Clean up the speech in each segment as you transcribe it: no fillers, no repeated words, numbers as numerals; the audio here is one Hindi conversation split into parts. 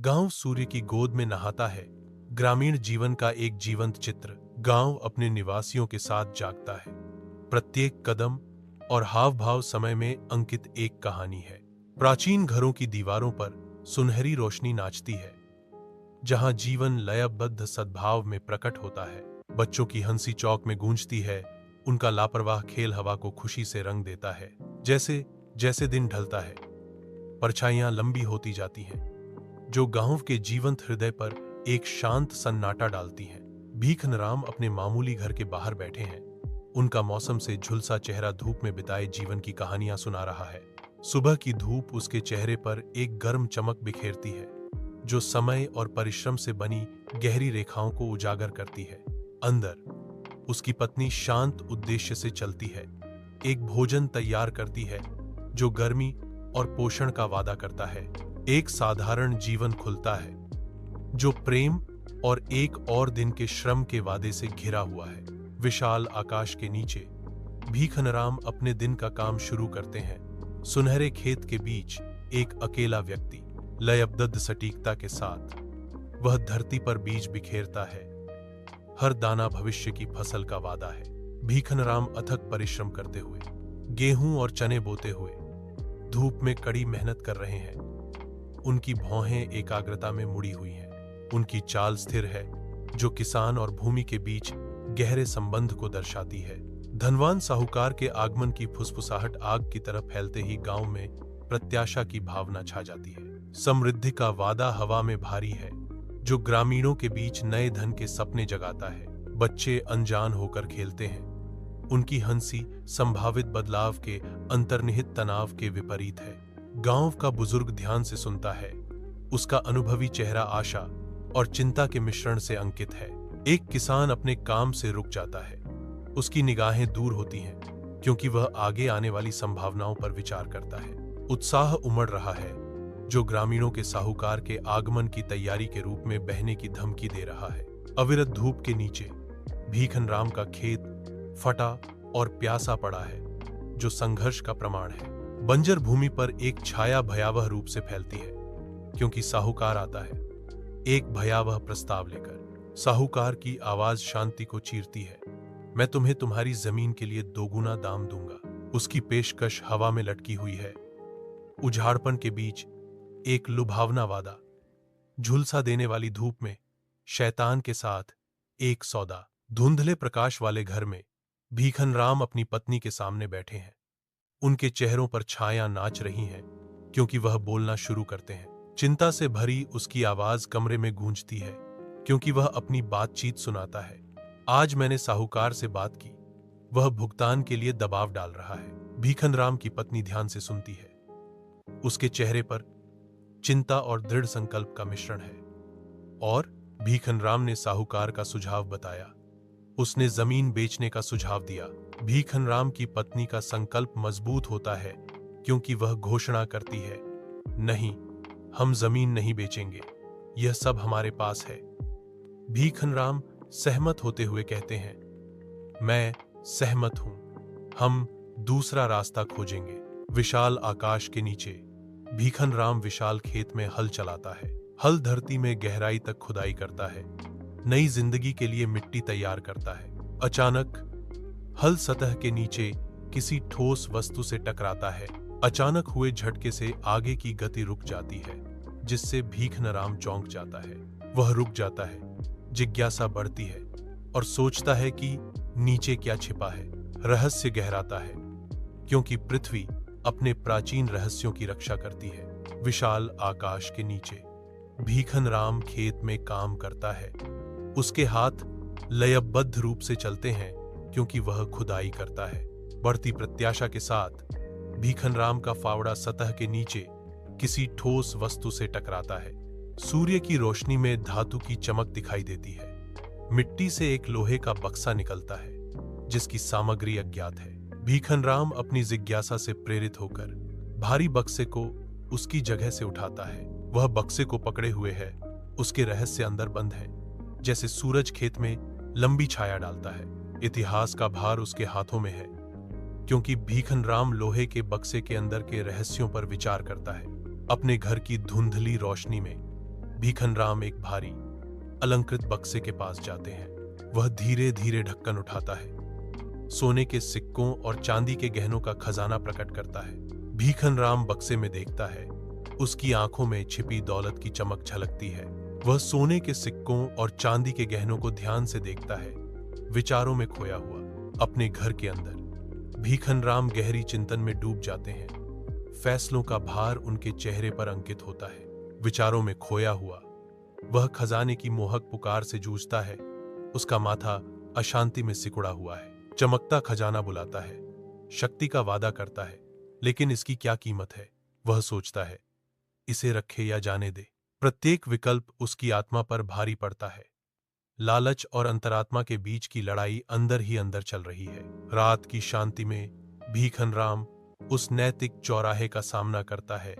गांव सूर्य की गोद में नहाता है। ग्रामीण जीवन का एक जीवंत चित्र। गांव अपने निवासियों के साथ जागता है। प्रत्येक कदम और हाव भाव समय में अंकित एक कहानी है। प्राचीन घरों की दीवारों पर सुनहरी रोशनी नाचती है, जहां जीवन लयबद्ध सद्भाव में प्रकट होता है। बच्चों की हंसी चौक में गूंजती है, उनका लापरवाह खेल हवा को खुशी से रंग देता है। जैसे जैसे दिन ढलता है, परछाइयां लंबी होती जाती हैं, जो गांव के जीवंत हृदय पर एक शांत सन्नाटा डालती हैं। भीखनराम अपने मामूली घर के बाहर बैठे हैं। उनका मौसम से झुलसा चेहरा धूप में बिताए जीवन की कहानियां सुना रहा है। सुबह की धूप उसके चेहरे पर एक गर्म चमक बिखेरती है, जो समय और परिश्रम से बनी गहरी रेखाओं को उजागर करती है। अंदर उसकी पत्नी शांत उद्देश्य से चलती है, एक भोजन तैयार करती है जो गर्मी और पोषण का वादा करता है। एक साधारण जीवन खुलता है, जो प्रेम और एक और दिन के श्रम के वादे से घिरा हुआ है। विशाल आकाश के नीचे भीखनराम अपने दिन का काम शुरू करते हैं। सुनहरे खेत के बीच एक अकेला व्यक्ति लयबद्ध सटीकता के साथ वह धरती पर बीज बिखेरता है। हर दाना भविष्य की फसल का वादा है। भीखनराम अथक परिश्रम करते हुए, गेहूं और चने बोते हुए, धूप में कड़ी मेहनत कर रहे हैं। उनकी भौहें एकाग्रता में मुड़ी हुई हैं। उनकी चाल स्थिर है, जो किसान और भूमि के बीच गहरे संबंध को दर्शाती है। धनवान साहूकार के आगमन की फुसफुसाहट आग की तरह फैलते ही गांव में प्रत्याशा की भावना छा जाती है। समृद्धि का वादा हवा में भारी है, जो ग्रामीणों के बीच नए धन के सपने जगाता है। बच्चे अनजान होकर खेलते हैं। उनकी हंसी संभावित बदलाव के अंतर्निहित तनाव के विपरीत है। गांव का बुजुर्ग ध्यान से सुनता है। उसका अनुभवी चेहरा आशा और चिंता के मिश्रण से अंकित है। एक किसान अपने काम से रुक जाता है। उसकी निगाहें दूर होती हैं, क्योंकि वह आगे आने वाली संभावनाओं पर विचार करता है। उत्साह उमड़ रहा है, जो ग्रामीणों के साहूकार के आगमन की तैयारी के रूप में बहने की धमकी दे रहा है। अविरत धूप के नीचे भीखनराम का खेत फटा और प्यासा पड़ा है, जो संघर्ष का प्रमाण है। बंजर भूमि पर एक छाया भयावह रूप से फैलती है, क्योंकि साहूकार आता है, एक भयावह प्रस्ताव लेकर। साहूकार की आवाज शांति को चीरती है। मैं तुम्हें तुम्हारी जमीन के लिए दोगुना दाम दूंगा। उसकी पेशकश हवा में लटकी हुई है। उजाड़पन के बीच एक लुभावना वादा। झुलसा देने वाली धूप में शैतान के साथ एक सौदा। धुंधले प्रकाश वाले घर में भीखनराम अपनी पत्नी के सामने बैठे हैं। उनके चेहरों पर छाया नाच रही हैं, क्योंकि वह बोलना शुरू करते हैं। चिंता से भरी उसकी आवाज कमरे में गूंजती है, क्योंकि वह अपनी बातचीत सुनाता है। आज मैंने साहूकार से बात की। वह भुगतान के लिए दबाव डाल रहा है। भीखनराम की पत्नी ध्यान से सुनती है। उसके चेहरे पर चिंता और दृढ़ संकल्प का मिश्रण है। और भीखनराम ने साहूकार का सुझाव बताया। उसने जमीन बेचने का सुझाव दिया। भीखनराम की पत्नी का संकल्प मजबूत होता है, क्योंकि वह घोषणा करती है, नहीं, हम जमीन नहीं बेचेंगे, यह सब हमारे पास है। भीखनराम सहमत होते हुए कहते हैं, मैं सहमत हूं, हम दूसरा रास्ता खोजेंगे। विशाल आकाश के नीचे भीखनराम विशाल खेत में हल चलाता है। हल धरती में गहराई तक खुदाई करता है, नई जिंदगी के लिए मिट्टी तैयार करता है। अचानक हल सतह के नीचे किसी ठोस वस्तु से टकराता है। अचानक हुए झटके से आगे की गति रुक जाती है, जिससे भीखनराम चौंक जाता है। वह रुक जाता है, जिज्ञासा बढ़ती है और सोचता है कि नीचे क्या छिपा है। रहस्य गहराता है, क्योंकि पृथ्वी अपने प्राचीन रहस्यों की रक्षा करती है। विशाल आकाश के नीचे भीखनराम खेत में काम करता है। उसके हाथ लयबद्ध रूप से चलते हैं, क्योंकि वह खुदाई करता है। बढ़ती प्रत्याशा के साथ भीखनराम का फावड़ा सतह के नीचे किसी ठोस वस्तु से टकराता है। सूर्य की रोशनी में धातु की चमक दिखाई देती है। मिट्टी से एक लोहे का बक्सा निकलता है, जिसकी सामग्री अज्ञात है। भीखनराम अपनी जिज्ञासा से प्रेरित होकर भारी बक्से को उसकी जगह से उठाता है। वह बक्से को पकड़े हुए है। उसके रहस्य अंदर बंद है, जैसे सूरज खेत में लंबी छाया डालता है। इतिहास का भार उसके हाथों में है, क्योंकि भीखनराम लोहे के बक्से के अंदर के रहस्यों पर विचार करता है। अपने घर की धुंधली रोशनी में भीखन राम एक भारी अलंकृत बक्से के पास जाते हैं। वह धीरे धीरे ढक्कन उठाता है, सोने के सिक्कों और चांदी के गहनों का खजाना प्रकट करता है। भीखन राम बक्से में देखता है, उसकी आंखों में छिपी दौलत की चमक झलकती है। वह सोने के सिक्कों और चांदी के गहनों को ध्यान से देखता है, विचारों में खोया हुआ। अपने घर के अंदर भीखन राम गहरी चिंतन में डूब जाते हैं। फैसलों का भार उनके चेहरे पर अंकित होता है। विचारों में खोया हुआ वह खजाने की मोहक पुकार से जूझता है। उसका माथा अशांति में सिकुड़ा हुआ है। चमकता खजाना बुलाता है, शक्ति का वादा करता है, लेकिन इसकी क्या कीमत है? वह सोचता है, इसे रखे या जाने दे। प्रत्येक विकल्प उसकी आत्मा पर भारी पड़ता है। लालच और अंतरात्मा के बीच की लड़ाई अंदर ही अंदर चल रही है। रात की शांति में भीखन राम उस नैतिक चौराहे का सामना करता है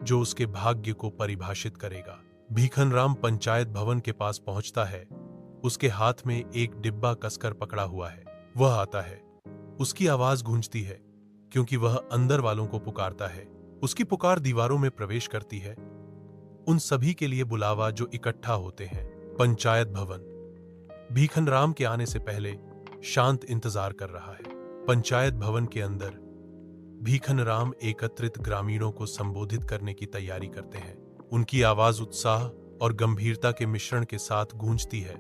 जो उसके भाग्य को परिभाषित करेगा। भीखन राम पंचायत भवन के पास पहुंचता है। उसके हाथ में एक डिब्बा कसकर पकड़ा हुआ है। वह आता है। उसकी आवाज गूंजती है क्योंकि वह अंदर वालों को पुकारता है। उसकी पुकार दीवारों में प्रवेश करती है, उन सभी के लिए बुलावा जो इकट्ठा होते हैं। पंचायत भवन भीखन राम के आने से पहले शांत इंतजार कर रहा है। पंचायत भवन के अंदर भीखन राम एकत्रित ग्रामीणों को संबोधित करने की तैयारी करते हैं। उनकी आवाज उत्साह और गंभीरता के मिश्रण के साथ गूंजती है,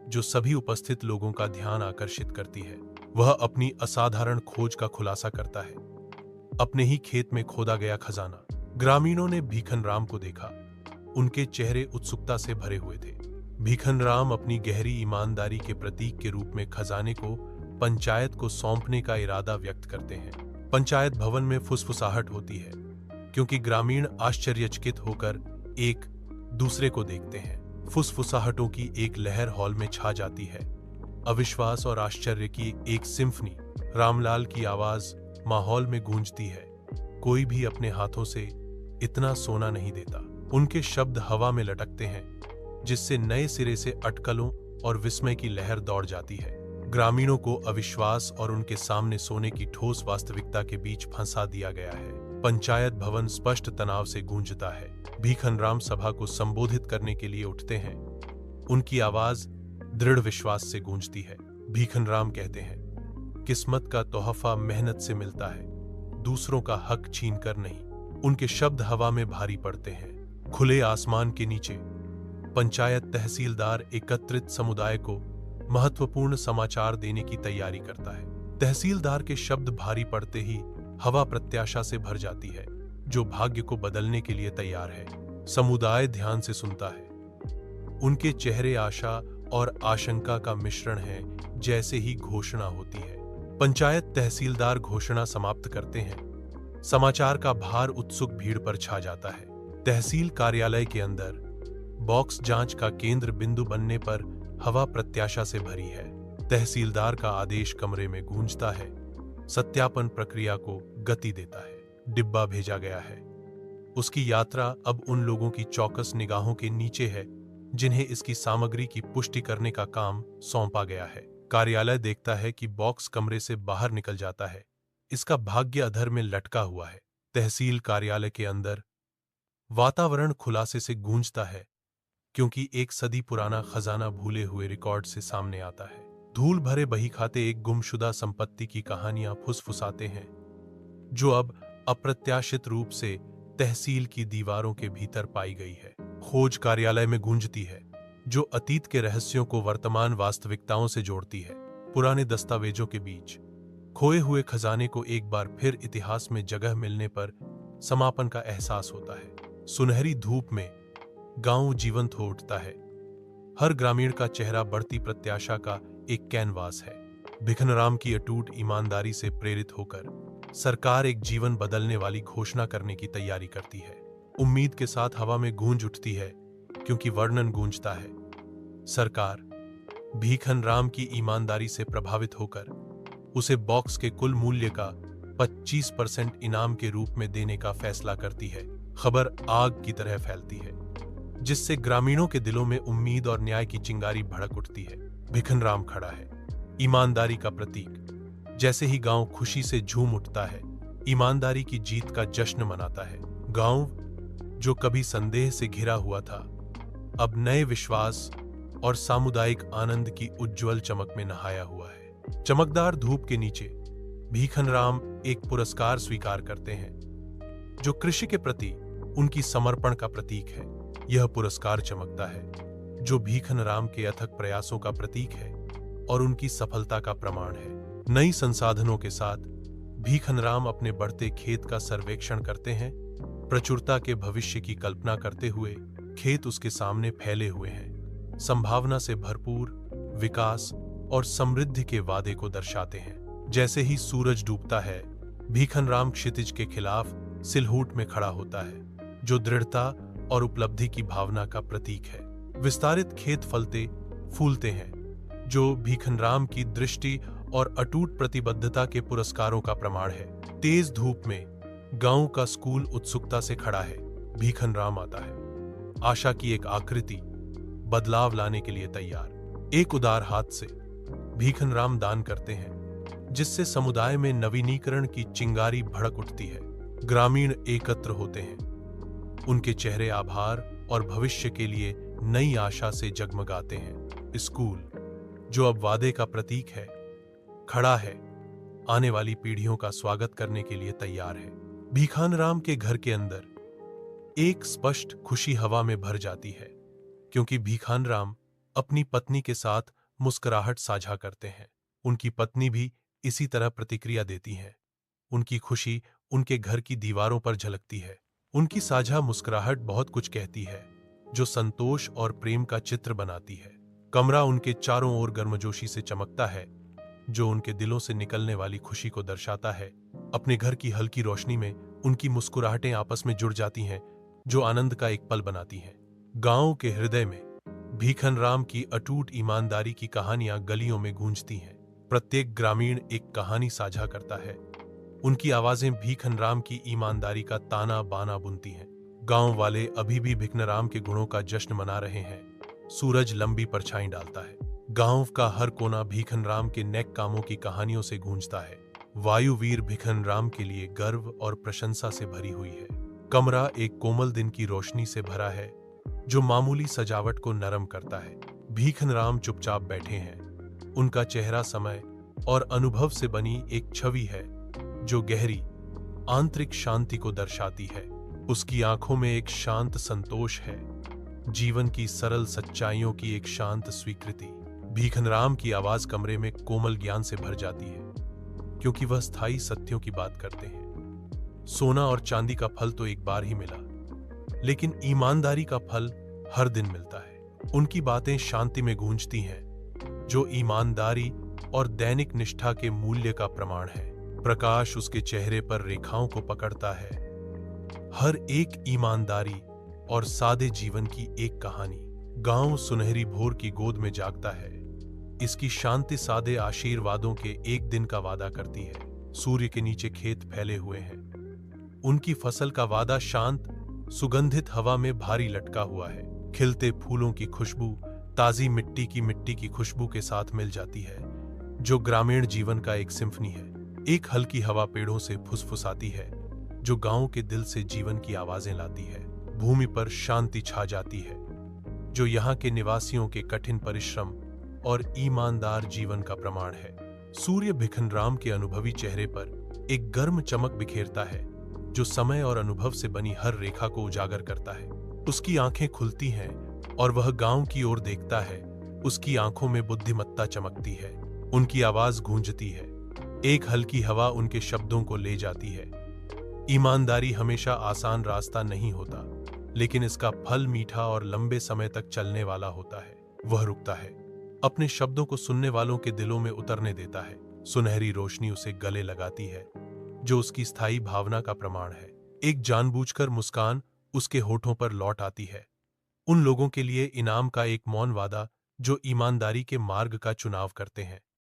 जो सभी उपस्थित लोगों का ध्यान आकर्षित करती है। वह अपनी असाधारण खोज का खुलासा करता है, अपने ही खेत में खोदा गया खजाना। ग्रामीणों ने भीखन राम को देखा। उनके चेहरे उत्सुकता से भरे हुए थे। भीखन राम अपनी गहरी ईमानदारी के प्रतीक के रूप में खजाने को पंचायत को सौंपने का इरादा व्यक्त करते हैं। पंचायत भवन में फुसफुसाहट होती है क्योंकि ग्रामीण आश्चर्यचकित होकर एक दूसरे को देखते हैं। फुसफुसाहटों की एक लहर हॉल में छा जाती है। अविश्वास और आश्चर्य की एक सिम्फनी। रामलाल की आवाज माहौल में गूंजती है, कोई भी अपने हाथों से इतना सोना नहीं देता। उनके शब्द हवा में लटकते हैं, जिससे नए सिरे से अटकलों और विस्मय की लहर दौड़ जाती है। ग्रामीणों को अविश्वास और उनके सामने सोने की ठोस वास्तविकता के बीच फंसा दिया गया है। पंचायत भवन स्पष्ट तनाव से गूंजता है। भीखन राम सभा को संबोधित करने के लिए उठते हैं। उनकी आवाज दृढ़ विश्वास से गूंजती है। भीखन राम कहते हैं, किस्मत का तोहफा मेहनत से मिलता है, दूसरों का हक छीनकर नहीं। उनके शब्द हवा में भारी पड़ते हैं। खुले आसमान के नीचे पंचायत तहसीलदार एकत्रित समुदाय को महत्वपूर्ण समाचार देने की तैयारी करता है। तहसीलदार के शब्द भारी पड़ते ही हवा प्रत्याशा से भर जाती है, जो भाग्य को बदलने के लिए तैयार है। समुदाय ध्यान से सुनता है। उनके चेहरे आशा और आशंका का मिश्रण है। जैसे ही घोषणा होती है, पंचायत तहसीलदार घोषणा समाप्त करते हैं। समाचार का भार उत्सुक भीड़ पर छा जाता है। तहसील कार्यालय के अंदर बॉक्स जांच का केंद्र बिंदु बनने पर हवा प्रत्याशा से भरी है। तहसीलदार का आदेश कमरे में गूंजता है, सत्यापन प्रक्रिया को गति देता है। डिब्बा भेजा गया है। उसकी यात्रा अब उन लोगों की चौकस निगाहों के नीचे है जिन्हें इसकी सामग्री की पुष्टि करने का काम सौंपा गया है। कार्यालय देखता है कि बॉक्स कमरे से बाहर निकल जाता है। इसका भाग्य अधर में लटका हुआ है। तहसील कार्यालय के अंदर वातावरण खुलासे से गूंजता है क्योंकि एक सदी पुराना खजाना भूले हुए रिकॉर्ड से सामने आता है। धूल भरे बही खाते एक गुमशुदा संपत्ति की कहानियां फुसफुसाते हैं, जो अब अप्रत्याशित रूप से तहसील की दीवारों के भीतर पाई गई है। खोज कार्यालय में गूंजती है, जो अतीत के रहस्यों को वर्तमान वास्तविकताओं से जोड़ती है। पुराने दस्तावेजों के बीच खोए हुए खजाने को एक बार फिर इतिहास में जगह मिलने पर समापन का एहसास होता है। सुनहरी धूप में गांव जीवंत हो उठता है। हर ग्रामीण का चेहरा बढ़ती प्रत्याशा का एक कैनवास है। भीखन राम की अटूट ईमानदारी से प्रेरित होकर सरकार एक जीवन बदलने वाली घोषणा करने की तैयारी करती है। उम्मीद के साथ हवा में गूंज उठती है क्योंकि वर्णन गूंजता है। सरकार भीखन राम की ईमानदारी से प्रभावित होकर उसे बॉक्स के कुल मूल्य का 25% इनाम के रूप में देने का फैसला करती है। खबर आग की तरह फैलती है, जिससे ग्रामीणों के दिलों में उम्मीद और न्याय की चिंगारी भड़क उठती है। भीखन राम खड़ा है, ईमानदारी का प्रतीक। जैसे ही गांव खुशी से झूम उठता है, ईमानदारी की जीत का जश्न मनाता है। गांव जो कभी संदेह से घिरा हुआ था, अब नए विश्वास और सामुदायिक आनंद की उज्ज्वल चमक में नहाया हुआ है। चमकदार धूप के नीचे भीखनराम एक पुरस्कार स्वीकार करते हैं जो कृषि के प्रति उनकी समर्पण का प्रतीक है। यह पुरस्कार चमकता है जो भीखनराम के अथक प्रयासों का प्रतीक है और उनकी सफलता का प्रमाण है। नई संसाधनों के साथ भीखनराम अपने बढ़ते खेत का सर्वेक्षण करते हैं, प्रचुरता के भविष्य की कल्पना करते हुए। खेत उसके सामने फैले हुए हैं, संभावना से भरपूर, विकास और समृद्धि के वादे को दर्शाते हैं। जैसे ही सूरज डूबता है, भीखनराम क्षितिज के खिलाफ सिलहूट में खड़ा होता है, जो दृढ़ता और उपलब्धि की भावना का प्रतीक है। विस्तारित खेत फलते फूलते हैं, जो भीखनराम की दृष्टि और अटूट प्रतिबद्धता के पुरस्कारों का प्रमाण है। तेज धूप में गांव का स्कूल उत्सुकता से खड़ा है। भीखनराम आता है, आशा की एक आकृति, बदलाव लाने के लिए तैयार। एक उदार हाथ से भीखनराम दान करते हैं, जिससे समुदाय में नवीनीकरण की चिंगारी भड़क उठती है। ग्रामीण एकत्र होते हैं, उनके चेहरे आभार और भविष्य के लिए नई आशा से जगमगाते हैं। स्कूल, जो अब वादे का प्रतीक है, खड़ा है, आने वाली पीढ़ियों का स्वागत करने के लिए तैयार है। भीखनराम के घर के अंदर एक स्पष्ट खुशी हवा में भर जाती है, क्योंकि भीखनराम अपनी पत्नी के साथ मुस्कुराहट साझा करते हैं। उनकी पत्नी भी इसी तरह प्रतिक्रिया देती है। उनकी खुशी उनके घर की दीवारों पर झलकती है। उनकी साझा मुस्कुराहट बहुत कुछ कहती है, जो संतोष और प्रेम का चित्र बनाती है। कमरा उनके चारों ओर गर्मजोशी से चमकता है, जो उनके दिलों से निकलने वाली खुशी को दर्शाता है। अपने घर की हल्की रोशनी में उनकी मुस्कुराहटें आपस में जुड़ जाती हैं, जो आनंद का एक पल बनाती हैं। गांव के हृदय में भीखनराम की अटूट ईमानदारी की कहानियां गलियों में गूंजती हैं। प्रत्येक ग्रामीण एक कहानी साझा करता है। उनकी आवाजें भीखनराम की ईमानदारी का ताना बाना बुनती हैं। गांव वाले अभी भी भीखनराम के गुणों का जश्न मना रहे हैं। सूरज लंबी परछाई डालता है। गांव का हर कोना भीखनराम के नेक कामों की कहानियों से गूंजता है। वायुवीर भीखनराम के लिए गर्व और प्रशंसा से भरी हुई है। कमरा एक कोमल दिन की रोशनी से भरा है, जो मामूली सजावट को नरम करता है। भीखनराम चुपचाप बैठे हैं। उनका चेहरा समय और अनुभव से बनी एक छवि है, जो गहरी आंतरिक शांति को दर्शाती है। उसकी आंखों में एक शांत संतोष है, जीवन की सरल सच्चाइयों की एक शांत स्वीकृति। भीखनराम की आवाज कमरे में कोमल ज्ञान से भर जाती है, क्योंकि वह स्थायी सत्यों की बात करते हैं। सोना और चांदी का फल तो एक बार ही मिला, लेकिन ईमानदारी का फल हर दिन मिलता है। उनकी बातें शांति में गूंजती हैं, जो ईमानदारी और दैनिक निष्ठा के मूल्य का प्रमाण है। प्रकाश उसके चेहरे पर रेखाओं को पकड़ता है। हर एक ईमानदारी और सादे जीवन की एक कहानी। गांव सुनहरी भोर की गोद में जागता है। इसकी शांति सादे आशीर्वादों के एक दिन का वादा करती है। सूर्य के नीचे खेत फैले हुए हैं। उनकी फसल का वादा शांत सुगंधित हवा में भारी लटका हुआ है। खिलते फूलों की खुशबू ताजी मिट्टी की खुशबू के साथ मिल जाती है, जो ग्रामीण जीवन का एक सिम्फनी है। एक हल्की हवा पेड़ों से फुसफुसाती है, जो गांव के दिल से जीवन की आवाजें लाती है। भूमि पर शांति छा जाती है, जो यहाँ के निवासियों के कठिन परिश्रम और ईमानदार जीवन का प्रमाण है। सूर्य भीखनराम के अनुभवी चेहरे पर एक गर्म चमक बिखेरता है, जो समय और अनुभव से बनी हर रेखा को उजागर करता है। उसकी आंखें खुलती हैं और वह गांव की ओर देखता है। उसकी आंखों में बुद्धिमत्ता चमकती है। उनकी आवाज गूंजती है। एक हल्की हवा उनके शब्दों को ले जाती है। ईमानदारी हमेशा आसान रास्ता नहीं होता, लेकिन इसका फल मीठा और लंबे समय तक चलने वाला होता है। वह रुकता है, अपने शब्दों को सुनने वालों के दिलों में उतरने देता है। सुनहरी रोशनी उसे गले लगाती है, जो उसकी स्थायी भावना का प्रमाण है। एक जानबूझकर मुस्कान उसके होठों पर लौट आती है। उन लोगों के लिए इनाम का एक मौन वादा, जो ईमानदारी के मार्ग का चुनाव करते हैं।